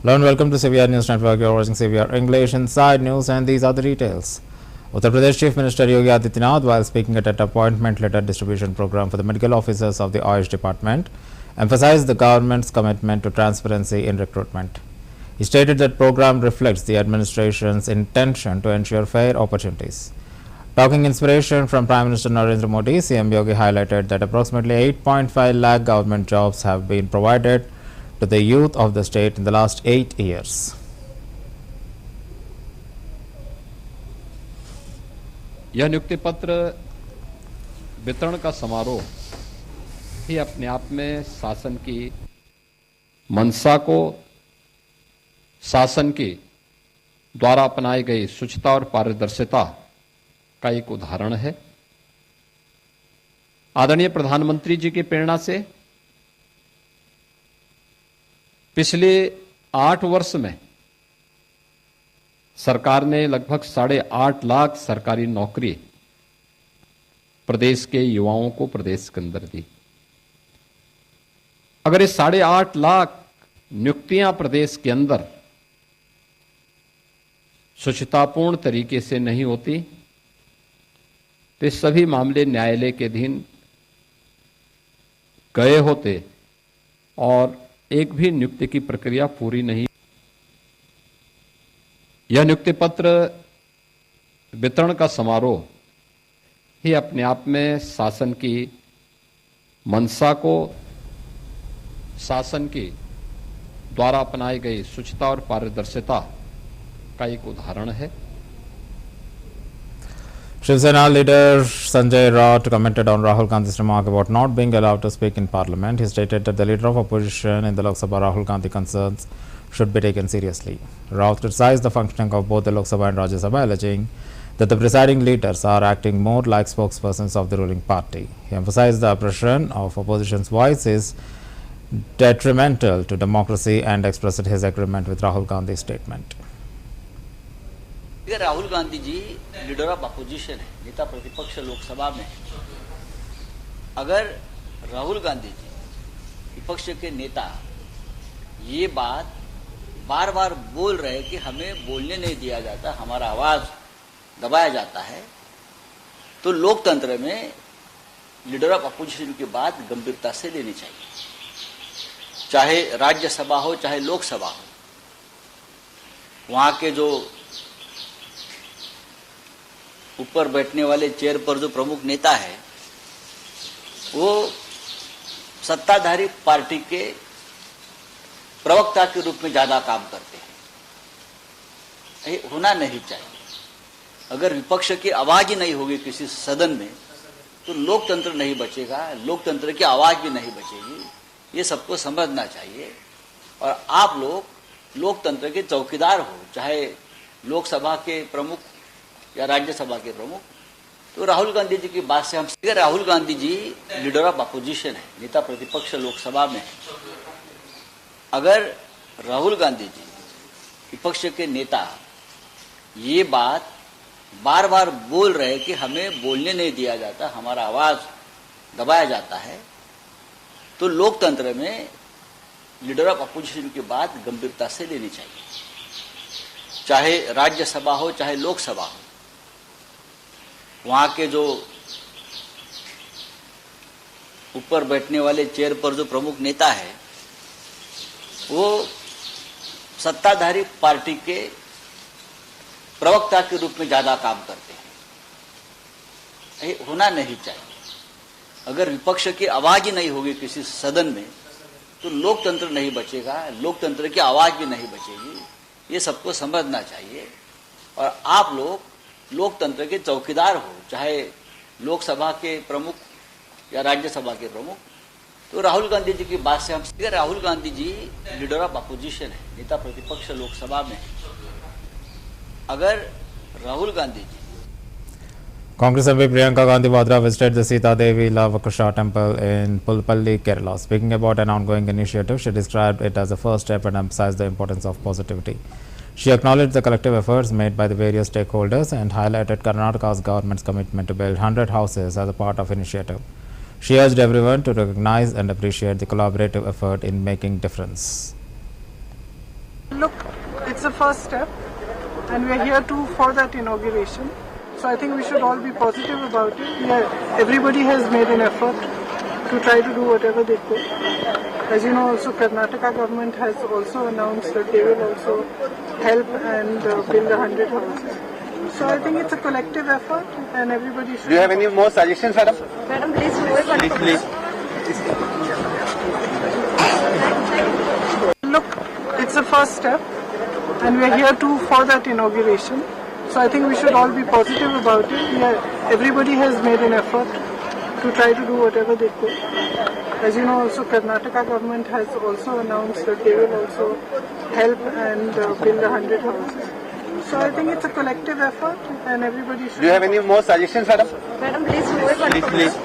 Hello and welcome to CBR News Network. You're watching CBR English Inside News, and these are the details. Uttar Pradesh Chief Minister Yogi Adityanath, while speaking at an appointment letter distribution program for the medical officers of the Ayush Department, emphasized the government's commitment to transparency in recruitment. He stated that program reflects the administration's intention to ensure fair opportunities. Talking inspiration from Prime Minister Narendra Modi, CM Yogi highlighted that approximately 8.5 lakh government jobs have been provided to the youth of the state in the last 8 years. यह नियुक्ति पत्र वितरण का समारोह ही अपने आप में शासन की मंशा को शासन के द्वारा अपनाई गई शुचिता और पारदर्शिता का एक उदाहरण है। आदरणीय प्रधानमंत्री जी की प्रेरणा से पिछले 8 वर्ष में सरकार ने लगभग 8.5 लाख सरकारी नौकरी प्रदेश के युवाओं को प्रदेश के अंदर दी। अगर ये 8.5 लाख नियुक्तियां प्रदेश के अंदर शुचितापूर्ण तरीके से नहीं होती तो सभी मामले न्यायालय के अधीन गए होते और एक भी नियुक्ति की प्रक्रिया पूरी नहीं। यह नियुक्ति पत्र वितरण का समारोह ही अपने आप में शासन की मंशा को शासन के द्वारा अपनाई गई शुचिता और पारदर्शिता का एक उदाहरण है। Shiv Sena leader Sanjay Raut commented on Rahul Gandhi's remark about not being allowed to speak in parliament. He stated that the leader of opposition in the Lok Sabha, Rahul Gandhi, concerns should be taken seriously. Raut criticized the functioning of both the Lok Sabha and Rajya Sabha, alleging that the presiding leaders are acting more like spokespersons of the ruling party. He emphasized the oppression of opposition's voice is detrimental to democracy and expressed his agreement with Rahul Gandhi's statement. Rahul Gandhi ji leader of opposition है, नेता प्रतिपक्ष लोकसभा में। अगर राहुल गांधी जी विपक्ष के नेता ये बात बार बार बोल रहे कि हमें बोलने नहीं दिया जाता, हमारा आवाज दबाया जाता है, तो लोकतंत्र में लीडर ऑफ अपोजिशन की बात गंभीरता से लेनी चाहिए। चाहे राज्यसभा हो चाहे लोकसभा हो, वहां के जो ऊपर बैठने वाले चेयर पर जो प्रमुख नेता है वो सत्ताधारी पार्टी के प्रवक्ता के रूप में ज्यादा काम करते हैं। ये होना नहीं चाहिए। अगर विपक्ष की आवाज ही नहीं होगी किसी सदन में तो लोकतंत्र नहीं बचेगा, लोकतंत्र की आवाज भी नहीं बचेगी। ये सबको समझना चाहिए। और आप लोग लोकतंत्र के चौकीदार हो, चाहे लोकसभा के प्रमुख या राज्यसभा के प्रमुख। तो राहुल गांधी जी की बात से हम Rahul Gandhi ji leader of opposition है, नेता प्रतिपक्ष लोकसभा में। अगर राहुल गांधी जी विपक्ष के नेता ये बात बार बार बोल रहे कि हमें बोलने नहीं दिया जाता, हमारा आवाज दबाया जाता है, तो लोकतंत्र में लीडर ऑफ अपोजिशन की बात गंभीरता से लेनी चाहिए। चाहे राज्यसभा हो चाहे लोकसभा हो, वहां के जो ऊपर बैठने वाले चेयर पर जो प्रमुख नेता है वो सत्ताधारी पार्टी के प्रवक्ता के रूप में ज्यादा काम करते हैं। ये होना नहीं चाहिए। अगर विपक्ष की आवाज ही नहीं होगी किसी सदन में तो लोकतंत्र नहीं बचेगा, लोकतंत्र की आवाज भी नहीं बचेगी। ये सबको समझना चाहिए। और आप लोग लोकतंत्र के चौकीदार हो, चाहे लोकसभा के प्रमुख या राज्यसभा के प्रमुख। तो राहुल गांधी जी की बात से हम Rahul Gandhi ji leader of opposition है, नेता प्रतिपक्ष लोकसभा में। अगर राहुल गांधी जी Congress MP Priyanka Gandhi Vadra visited the Sita Devi Lavakusha temple in Pulpalli, Kerala. Speaking about an ongoing initiative, she described it as a first step and emphasized the importance of positivity. She acknowledged the collective efforts made by the various stakeholders and highlighted Karnataka's government's commitment to build 100 houses as a part of the initiative. She urged everyone to recognize and appreciate the collaborative effort in making difference. Look, it's a first step, and we're here too for that inauguration. So I think we should all be positive about it. Yeah, everybody has made an effort to try to do whatever they could. As you know, also Karnataka government has also announced that they will also help and build 100 houses. So I think it's a collective effort, and everybody should. Do you have any more suggestions, madam? Madam, please. Please. Look, it's a first step, and we're here too for that inauguration. So I think we should all be positive about it. Yeah, everybody has made an effort to try to do whatever they could. As you know, also Karnataka government has also announced that they will also help and build 100 houses. So I think it's a collective effort, and everybody should. Do you have any more suggestions, madam? Madam, please. Please.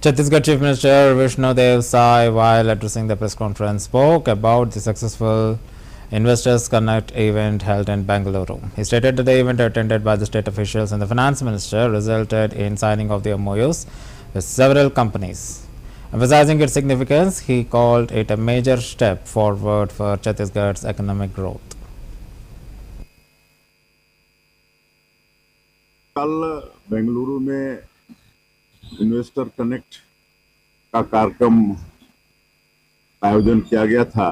Chhattisgarh Chief Minister Vishnu Dev Sai, while addressing the press conference, spoke about the successful Investors Connect event held in Bengaluru. He stated that the event attended by the state officials and the finance minister resulted in signing of the MOUs with several companies. Emphasizing its significance, he called it a major step forward for Chhattisgarh's economic growth. कल बेंगलुरु में investor connect का कार्यक्रम आयोजन किया गया था,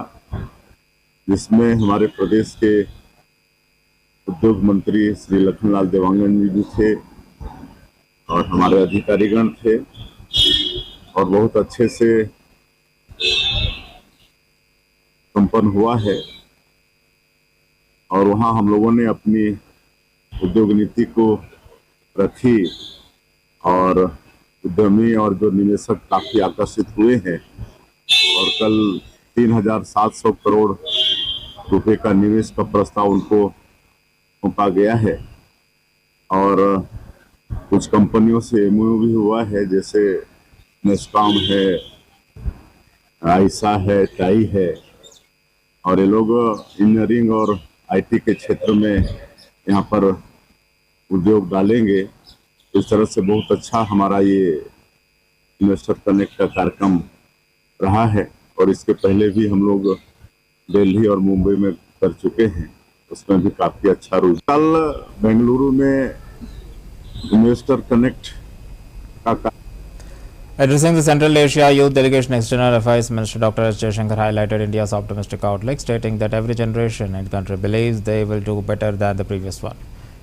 जिसमें हमारे प्रदेश के उद्योग मंत्री श्री लखनलाल देवांगन जी थे और हमारे अधिकारीगण थे और बहुत अच्छे से संपन्न हुआ है। और वहां हम लोगों ने अपनी उद्योग नीति को रखी और उद्यमी और जो निवेशक काफी आकर्षित हुए हैं और कल 3,700 करोड़ रुपए का निवेश का प्रस्ताव उनको सौंपा गया है। और कुछ कंपनियों से एमओयू भी हुआ है, जैसे नेस्कॉम है, आयशा है, टाई है, और ये लोग इंजीनियरिंग और आईटी के क्षेत्र में यहाँ पर उद्योग डालेंगे। इस तरह से बहुत अच्छा हमारा ये इन्वेस्टर कनेक्ट का कार्यक्रम रहा है और इसके पहले भी हम लोग दिल्ली और मुंबई में कर चुके हैं, उसमें भी काफी अच्छा रुझान। कल बेंगलुरु में इन्वेस्टर कनेक्ट का Addressing the Central Asia Youth Delegation, External Affairs Minister Dr. S. Jaishankar highlighted India's optimistic outlook, stating that every generation in the country believes they will do better than the previous one.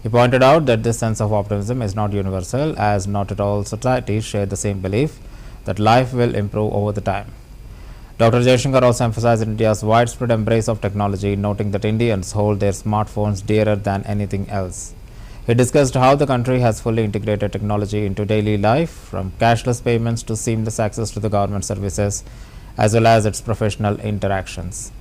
He pointed out that this sense of optimism is not universal, as not at all societies share the same belief that life will improve over the time. Dr. Jaishankar also emphasized India's widespread embrace of technology, noting that Indians hold their smartphones dearer than anything else. He discussed how the country has fully integrated technology into daily life, from cashless payments to seamless access to the government services, as well as its professional interactions.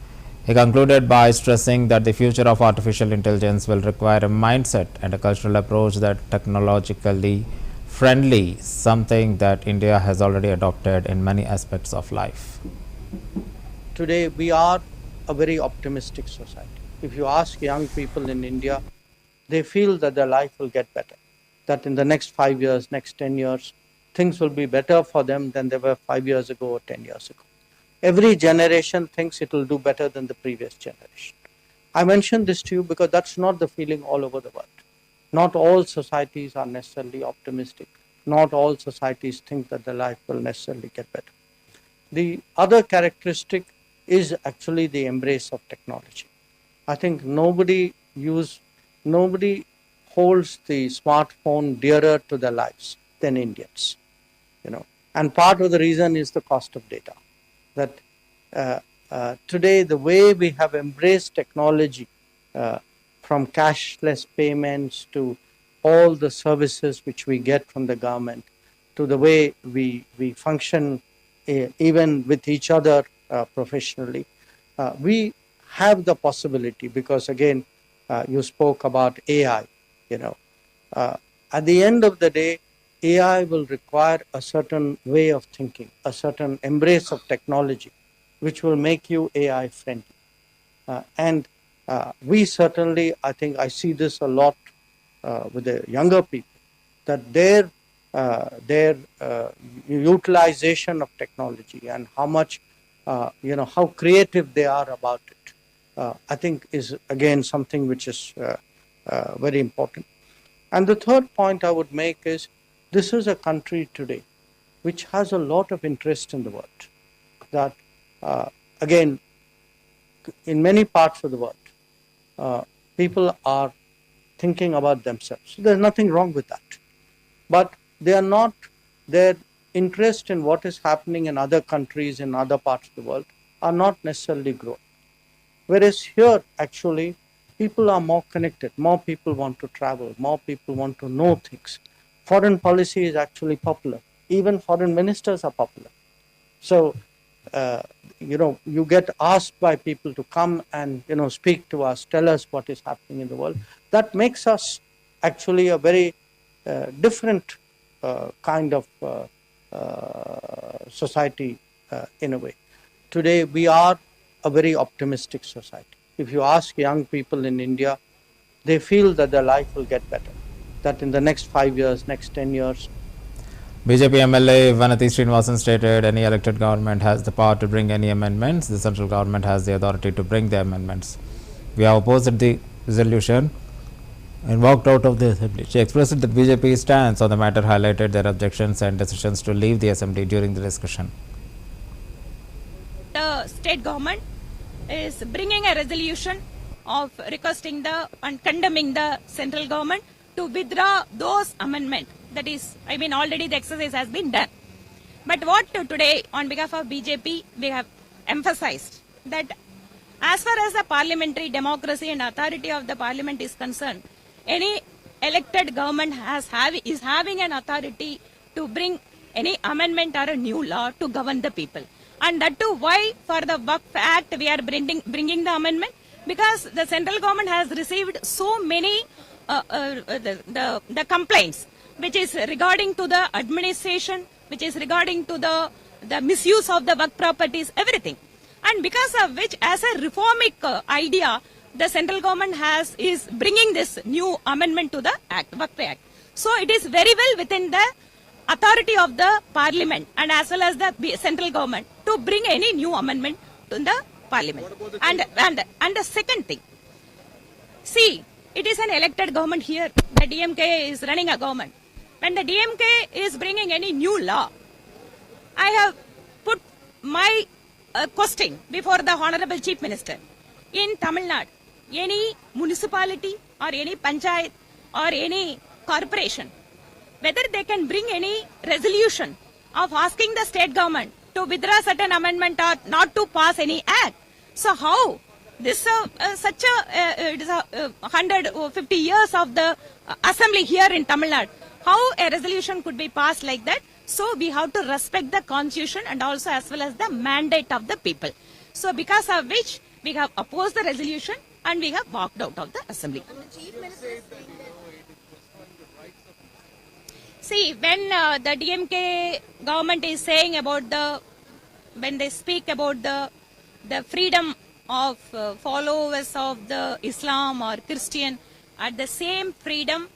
He concluded by stressing that the future of artificial intelligence will require a mindset and a cultural approach that technologically friendly, something that India has already adopted in many aspects of life. Today we are a very optimistic society. If you ask young people in India, they feel that their life will get better, that in the next 5 years, next 10 years, things will be better for them than they were 5 years ago or 10 years ago. Every generation thinks it will do better than the previous generation. I mention this to you because that's not the feeling all over the world. Not all societies are necessarily optimistic. Not all societies think that their life will necessarily get better. The other characteristic is actually the embrace of technology. I think nobody holds the smartphone dearer to their lives than Indians, And part of the reason is the cost of data. That today, the way we have embraced technology, from cashless payments to all the services which we get from the government, to the way we function even with each other professionally, we have the possibility, because again, you spoke about AI, At the end of the day, AI will require a certain way of thinking, a certain embrace of technology, which will make you AI friendly. And we certainly, I think I see this a lot with the younger people, that their utilization of technology and how much, how creative they are about it, I think is again something which is very important. And the third point I would make is, this is a country today which has a lot of interest in the world. That, again, in many parts of the world, people are thinking about themselves. There's nothing wrong with that. But they are not, their interest in what is happening in other countries, in other parts of the world, are not necessarily growing. Whereas here, actually, people are more connected. More people want to travel. More people want to know things. Foreign policy is actually popular. Even foreign ministers are popular. So, you get asked by people to come and, speak to us, tell us what is happening in the world. That makes us actually a very different kind of society in a way. Today, we are a very optimistic society. If you ask young people in India, they feel that their life will get better, that in the next 5 years, next 10 years. BJP MLA Vanati Srinivasan stated any elected government has the power to bring any amendments. The central government has the authority to bring the amendments. We have opposed the resolution and walked out of the assembly. She expressed that BJP stance on the matter, highlighted their objections and decisions to leave the assembly during the discussion. The state government is bringing a resolution of requesting and condemning the central government to withdraw those amendments. That is, already the exercise has been done. But what today, on behalf of BJP, we have emphasized that as far as the parliamentary democracy and authority of the parliament is concerned, any elected government is having an authority to bring any amendment or a new law to govern the people. And that too, why for the Waqf Act we are bringing the amendment? Because the central government has received so many the complaints, which is regarding to the administration, which is regarding to the misuse of the Waqf properties, everything. And because of which, as a reformic idea, the central government is bringing this new amendment to the Act, Waqf Act. So it is very well within the authority of the parliament and as well as the central government to bring any new amendment to the parliament. And the second thing, see, it is an elected government here. The DMK is running a government. When the DMK is bringing any new law, I have put my question before the Honorable Chief Minister. In Tamil Nadu, any municipality or any panchayat or any corporation, whether they can bring any resolution of asking the state government to withdraw certain amendment or not to pass any act. So how this it is 150 years of the assembly here in Tamil Nadu, how a resolution could be passed like that? So we have to respect the constitution and also as well as the mandate of the people. So because of which we have opposed the resolution and we have walked out of the assembly. See, when the DMK government is saying about when they speak about the freedom of followers of the Islam or Christian, at the same freedom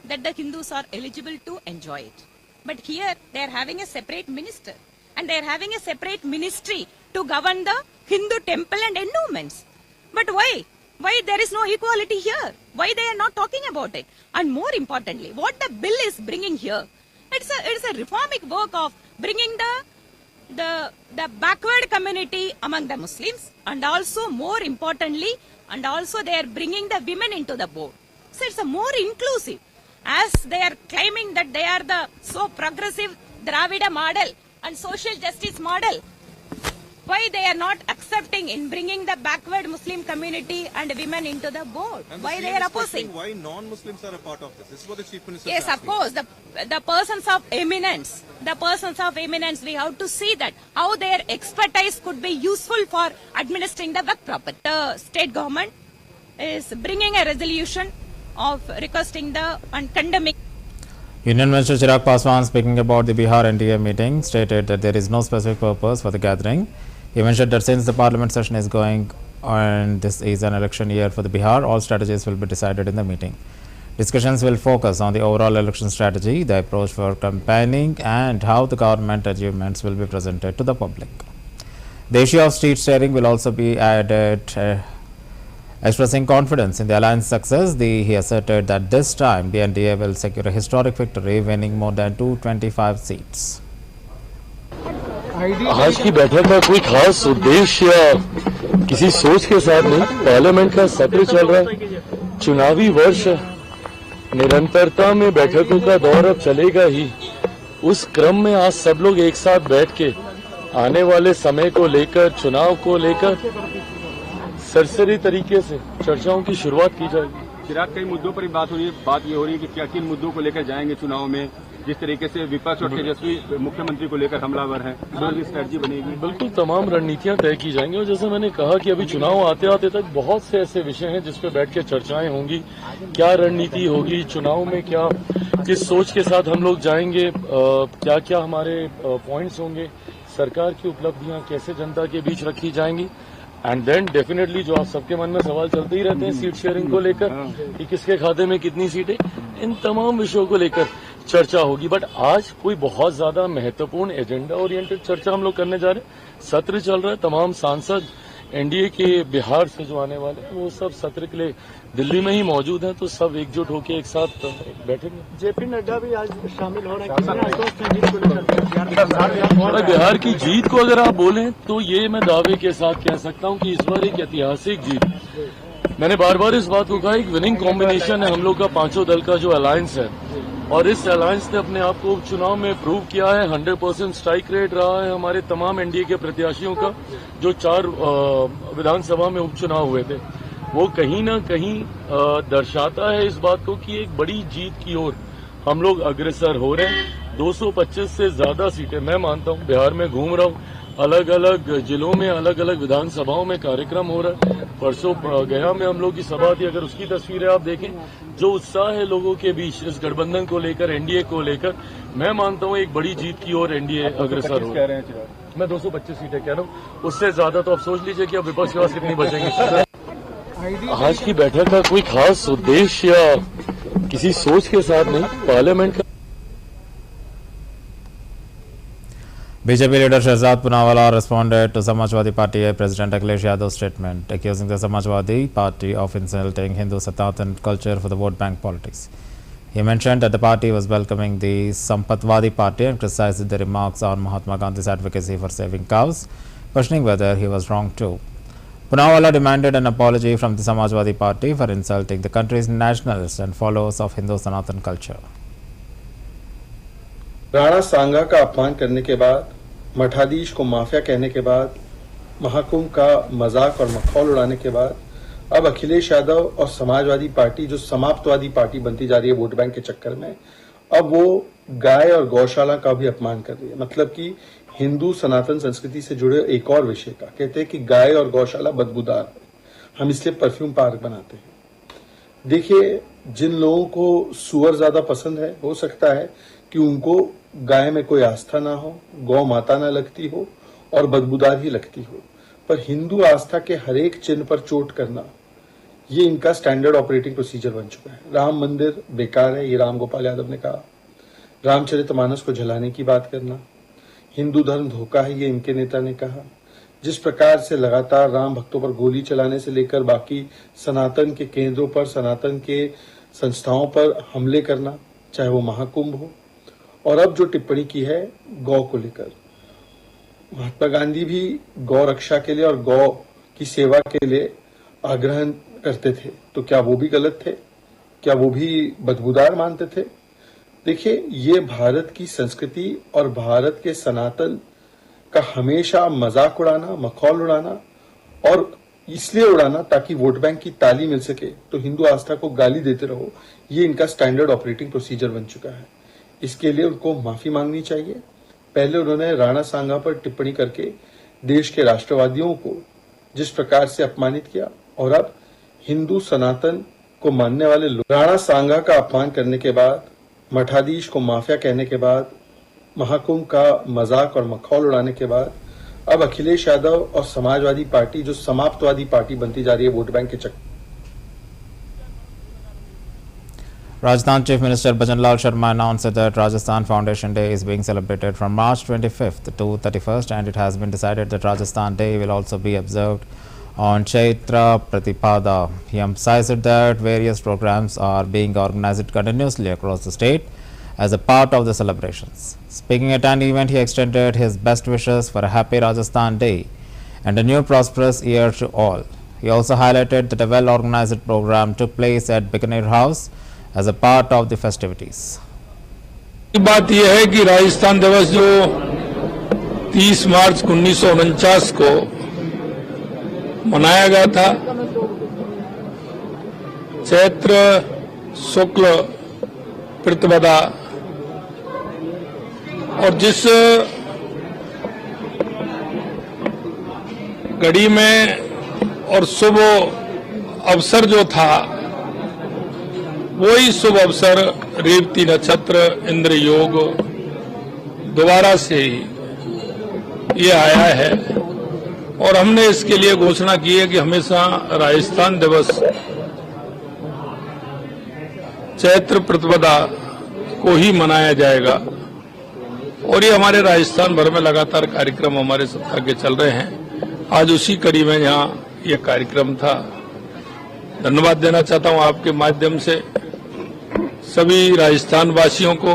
that the Hindus are eligible to enjoy it. But here they are having a separate minister and they are having a separate ministry to govern the Hindu temple and endowments. But why? Why there is no equality here? Why they are not talking about it? And more importantly, what the bill is bringing here, it's a reformic work of bringing the backward community among the Muslims, and also more importantly, and also they are bringing the women into the board. So it's a more inclusive, as they are claiming that they are the so progressive Dravida model and social justice model. Why they are not accepting in bringing the backward Muslim community and women into the board? Why they are opposing? Why non-Muslims are a part of this? This is what the Chief Minister is asking. Yes, of course. The persons of eminence, we have to see that how their expertise could be useful for administering the Waqf property. The state government is bringing a resolution of requesting and condemning. Union Minister Chirag Paswan, speaking about the Bihar NDA meeting, stated that there is no specific purpose for the gathering. He mentioned that since the parliament session is going on, this is an election year for the Bihar, all strategies will be decided in the meeting. Discussions will focus on the overall election strategy, the approach for campaigning, and how the government achievements will be presented to the public. The issue of seat sharing will also be added. Expressing confidence in the alliance success, he asserted that this time the NDA will secure a historic victory, winning more than 225 seats. आज की बैठक का कोई खास उद्देश्य या किसी सोच के साथ नहीं, पार्लियामेंट का सत्र चल रहा है, चुनावी वर्ष है, निरंतरता में बैठकों का दौर अब चलेगा ही। उस क्रम में आज सब लोग एक साथ बैठ के आने वाले समय को लेकर, चुनाव को लेकर सरसरी तरीके से चर्चाओं की शुरुआत की जाएगी। चिराग, कई मुद्दों पर बात हो रही है, बात ये हो रही है कि क्या किन मुद्दों को लेकर जाएंगे चुनाव में, जिस तरीके से विपक्ष और तेजस्वी मुख्यमंत्री को लेकर हमलावर हैं, जो स्ट्रेटजी बनेगी। बिल्कुल तमाम रणनीतियां तय की जाएंगी और जैसे मैंने कहा कि अभी चुनाव आते आते तक बहुत से ऐसे विषय हैं जिस पे बैठ के चर्चाएं होंगी, क्या रणनीति होगी चुनाव में, क्या किस सोच के साथ हम लोग जाएंगे, क्या क्या हमारे पॉइंट्स होंगे, सरकार की उपलब्धियां कैसे जनता के बीच रखी जाएंगी। एंड देन डेफिनेटली जो आप सबके मन में सवाल चलते ही रहते हैं सीट शेयरिंग को लेकर कि किसके खाते में कितनी सीटें, इन तमाम विषयों को लेकर चर्चा होगी। बट आज कोई बहुत ज्यादा महत्वपूर्ण एजेंडा ओरिएंटेड चर्चा हम लोग करने जा रहे हैं। सत्र चल रहा है, तमाम सांसद एनडीए के बिहार से जो आने वाले हैं वो सब सत्र के लिए दिल्ली में ही मौजूद हैं, तो सब एकजुट होकर एक साथ बैठेंगे। जेपी नड्डा भी आज शामिल हो रहे हैं। बिहार की जीत को अगर आप बोलें तो ये मैं दावे के साथ कह सकता हूं कि इस बार एक ऐतिहासिक जीत। मैंने बार बार इस बात को कहा, एक विनिंग कॉम्बिनेशन है हम लोग का, पांचों दल का जो अलायंस है, और इस अलायंस ने अपने आप को उपचुनाव में प्रूव किया है। 100% स्ट्राइक रेट रहा है हमारे तमाम एनडीए के प्रत्याशियों का, जो 4 विधानसभा में उपचुनाव हुए थे। वो कहीं ना कहीं दर्शाता है इस बात को कि एक बड़ी जीत की ओर हम लोग अग्रसर हो रहे हैं। 225 से ज्यादा सीटें, मैं मानता हूं, बिहार में घूम रहा हूं, अलग अलग जिलों में अलग अलग विधानसभाओं में कार्यक्रम हो रहा है। परसों गया में हम लोग की सभा थी, अगर उसकी तस्वीरें आप देखें, जो उत्साह है लोगों के बीच इस गठबंधन को लेकर, एनडीए को लेकर, मैं मानता हूं एक बड़ी जीत की ओर एनडीए अग्रसर हो रहा है। मैं 225 सीटें कह रहा हूं, उससे ज्यादा तो आप सोच लीजिए कि अब विपक्ष के पास कितनी बचेंगी। आज की बैठक का कोई खास उद्देश्य या किसी सोच के साथ नहीं, पार्लियामेंट का। BJP leader Shehzad Poonawalla responded to Samajwadi Party President Akhilesh Yadav's statement, accusing the Samajwadi Party of insulting Hindu Sanatan culture for the vote bank politics. He mentioned that the party was welcoming the Sampatwadi Party and criticized the remarks on Mahatma Gandhi's advocacy for saving cows, questioning whether he was wrong too. Poonawalla demanded an apology from the Samajwadi Party for insulting the country's nationalists and followers of Hindu Sanatan culture. Rana सांगा का अपमान करने के बाद, मठाधीश को mafia कहने के बाद, महाकुंभ का मजाक और मखौल उड़ाने के बाद अब अखिलेश यादव और समाजवादी पार्टी जो समाप्तवादी पार्टी बनती जा रही है वोट बैंक के चक्कर में, अब वो गाय और गौशाला का भी अपमान कर रही है। मतलब कि हिंदू सनातन संस्कृति से जुड़े एक और विषय का कहते हैं कि गाय और गौशाला बदबूदार है, हम इसलिए परफ्यूम पार्क बनाते हैं। देखिए, जिन लोगों को सुअर ज्यादा पसंद है, हो सकता है कि उनको गाय में कोई आस्था ना हो, गौ माता ना लगती हो और बदबूदार ही लगती हो, पर हिंदू आस्था के हर एक चिन्ह पर चोट करना, ये इनका स्टैंडर्ड ऑपरेटिंग प्रोसीजर बन चुका है। राम मंदिर बेकार है, ये राम गोपाल यादव ने कहा। रामचरितमानस को जलाने की बात करना, हिंदू धर्म धोखा है, ये इनके नेता ने कहा। जिस प्रकार से लगातार राम भक्तों पर गोली चलाने से लेकर बाकी सनातन के केंद्रों पर, सनातन के संस्थाओं पर हमले करना, चाहे वो महाकुंभ हो, और अब जो टिप्पणी की है गौ को लेकर, महात्मा गांधी भी गौ रक्षा के लिए और गौ की सेवा के लिए आग्रह करते थे, तो क्या वो भी गलत थे? क्या वो भी बदबूदार मानते थे? देखिए, ये भारत की संस्कृति और भारत के सनातन का हमेशा मजाक उड़ाना, मखौल उड़ाना, और इसलिए उड़ाना ताकि वोट बैंक की ताली मिल सके, तो हिंदू आस्था को गाली देते रहो, ये इनका स्टैंडर्ड ऑपरेटिंग प्रोसीजर बन चुका है। इसके लिए उनको माफी मांगनी चाहिए। पहले उन्होंने राणा सांगा पर टिप्पणी करके देश के राष्ट्रवादियों को जिस प्रकार से अपमानित किया, और अब हिंदू सनातन को मानने वाले लोग, राणा सांगा का अपमान करने के बाद, मठाधीश को माफिया कहने के बाद, महाकुंभ का मजाक और मखौल उड़ाने के बाद अब अखिलेश यादव और समाजवादी पार्टी जो समाप्तवादी पार्टी बनती जा रही है वोट बैंक के चक्कर। Rajasthan Chief Minister Bhajanlal Sharma announced that Rajasthan Foundation Day is being celebrated from March 25th to 31st, and it has been decided that Rajasthan Day will also be observed on Chaitra Pratipada. He emphasized that various programs are being organized continuously across the state as a part of the celebrations. Speaking at an event, he extended his best wishes for a happy Rajasthan Day and a new prosperous year to all. He also highlighted that a well-organized program took place at Bikaner House as a part of the festivities. बात यह है कि राजस्थान दिवस जो 30 मार्च 1949 को मनाया गया था, चैत्र शुक्ल प्रतिपदा, और जिस घड़ी में और शुभ अवसर जो था वही शुभ अवसर रेवती नक्षत्र इंद्र योग दोबारा से ही ये आया है, और हमने इसके लिए घोषणा की है कि हमेशा राजस्थान दिवस चैत्र प्रतिपदा को ही मनाया जाएगा। और ये हमारे राजस्थान भर में लगातार कार्यक्रम हमारे सत्ता के चल रहे हैं। आज उसी कड़ी में यहाँ ये कार्यक्रम था। धन्यवाद देना चाहता हूँ आपके माध्यम से सभी राजस्थान वासियों को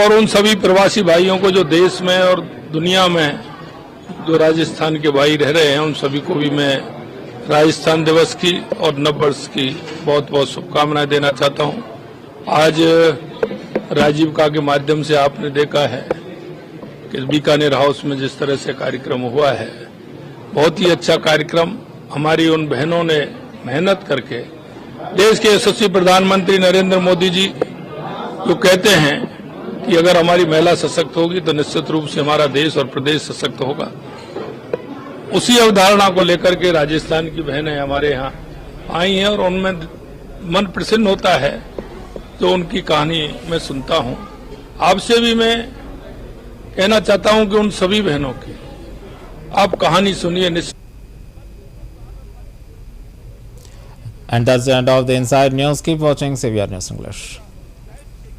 और उन सभी प्रवासी भाइयों को जो देश में और दुनिया में जो राजस्थान के भाई रह रहे हैं, उन सभी को भी मैं राजस्थान दिवस की और नववर्ष की बहुत बहुत शुभकामनाएं देना चाहता हूं। आज राजीव का के माध्यम से आपने देखा है कि बीकानेर हाउस में जिस तरह से कार्यक्रम हुआ है, बहुत ही अच्छा कार्यक्रम। हमारी उन बहनों ने मेहनत करके, देश के यशस्वी प्रधानमंत्री नरेंद्र मोदी जी जो कहते हैं कि अगर हमारी महिला सशक्त होगी तो निश्चित रूप से हमारा देश और प्रदेश सशक्त होगा, उसी अवधारणा को लेकर के राजस्थान की बहनें हमारे यहाँ आई हैं और उनमें मन प्रसन्न होता है जो उनकी कहानी मैं सुनता हूँ। आपसे भी मैं कहना चाहता हूँ कि उन सभी बहनों की आप कहानी सुनिए। And that's the end of the Inside News. Keep watching CVR News English.